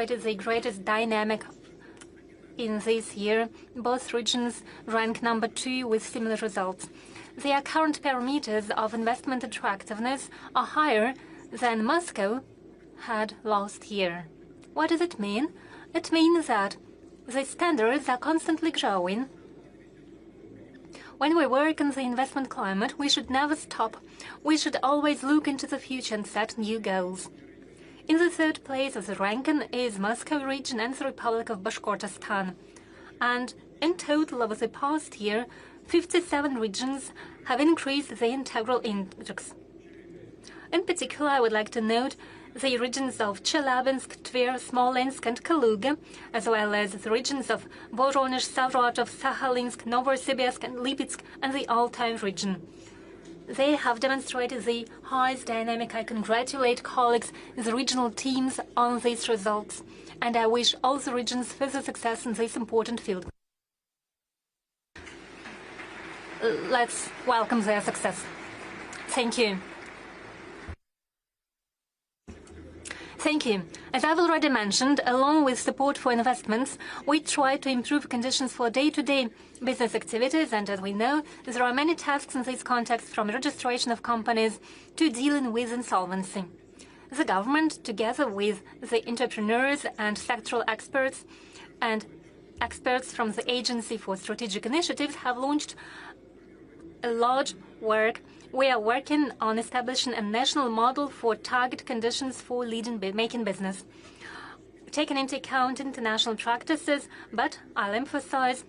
It is the greatest dynamic in this year. Both regions rank number 2 with similar results. Their current parameters of investment attractiveness are higher than Moscow had last year. What does it mean? It means that the standards are constantly growing. When we work in the investment climate, we should never stop. We should always look into the future and set new goals. In the third place of the ranking is Moscow region and the Republic of Bashkortostan. And in total over the past year, 57 regions have increased the integral index. In particular, I would like to note the regions of Chelyabinsk, Tver, Smolensk and Kaluga, as well as the regions of Voronezh, Saratov, Sakhalinsk, Novosibirsk and Lipetsk and the Altai region. They have demonstrated the highest dynamic. I congratulate colleagues in the regional teams on these results, and I wish all the regions further success in this important field. Let's welcome their success. Thank you. Thank you. As I've already mentioned, along with support for investments, we try to improve conditions for day-to-day business activities, and as we know, there are many tasks in this context, from registration of companies to dealing with insolvency. The government, together with the entrepreneurs and sectoral experts and experts from the Agency for Strategic Initiatives, have launched a large work. We are working on establishing a national model for target conditions for making business, taking into account international practices, but I'll emphasize,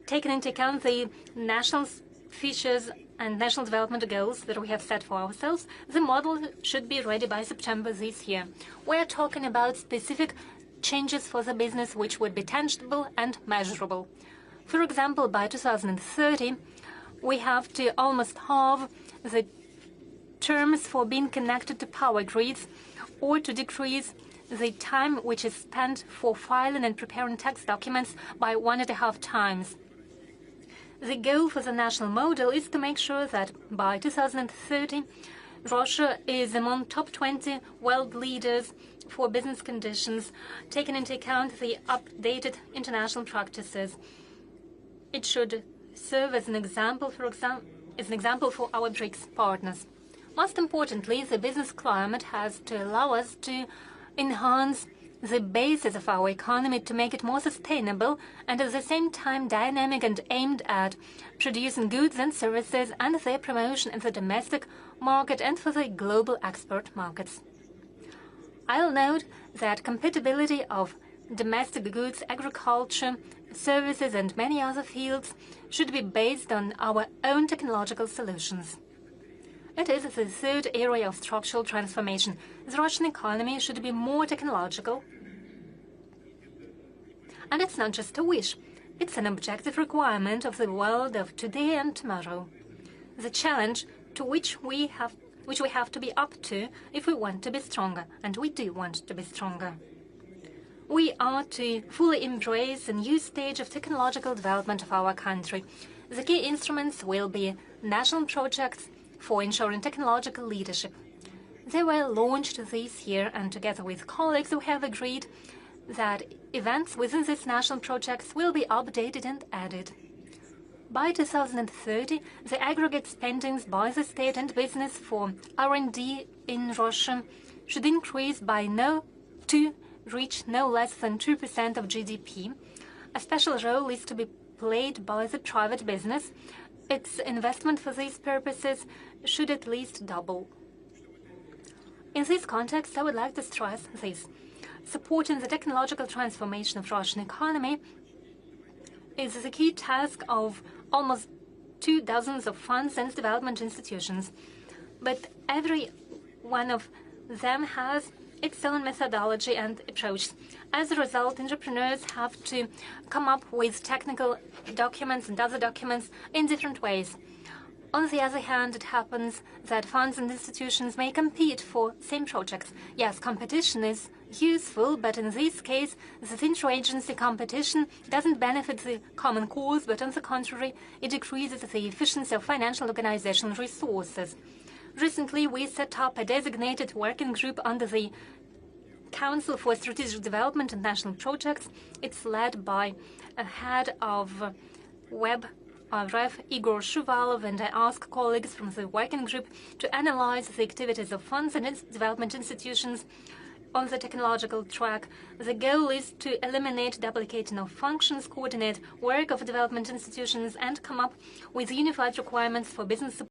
taking into account the national features and national development goals that we have set for ourselves. The model should be ready by September this year. We are talking about specific changes for the business which would be tangible and measurable. For example, by 2030, we have to almost halve the terms for being connected to power grids, or to decrease the time which is spent for filing and preparing tax documents by 1.5 times. The goal for the national model is to make sure that by 2030, Russia is among top 20 world leaders for business conditions, taking into account the updated international practices. It should serve as an example for our BRICS partners. Most importantly, the business climate has to allow us to enhance the basis of our economy, to make it more sustainable and at the same time dynamic and aimed at producing goods and services and their promotion in the domestic market and for the global export markets. I'll note that compatibility of domestic goods, agriculture, services and many other fields should be based on our own technological solutions. It is the third area of structural transformation. The Russian economy should be more technological. And it's not just a wish. It's an objective requirement of the world of today and tomorrow. The challenge to which we have to be up to if we want to be stronger, and we do want to be stronger. We are to fully embrace a new stage of technological development of our country. The key instruments will be national projects for ensuring technological leadership. They were launched this year, and together with colleagues we have agreed that events within these national projects will be updated and added. By 2030, the aggregate spendings by the state and business for R&D in Russia should increase to reach no less than 2% of GDP. A special role is to be played by the private business. Its investment for these purposes should at least double. In this context, I would like to stress this. Supporting the technological transformation of Russian economy is the key task of almost 24 of funds and development institutions. But every one of them has its own methodology and approach. As a result, entrepreneurs have to come up with technical documents and other documents in different ways. On the other hand, it happens that funds and institutions may compete for same projects. Yes, competition is useful, but in this case, the interagency competition doesn't benefit the common cause, but on the contrary, it decreases the efficiency of financial organizational resources. Recently, we set up a designated working group under the Council for Strategic Development and National Projects. It's led by a head of Web RF, Igor Shuvalov, and I ask colleagues from the working group to analyze the activities of funds and development institutions on the technological track. The goal is to eliminate duplicating of functions, coordinate work of development institutions, and come up with unified requirements for business support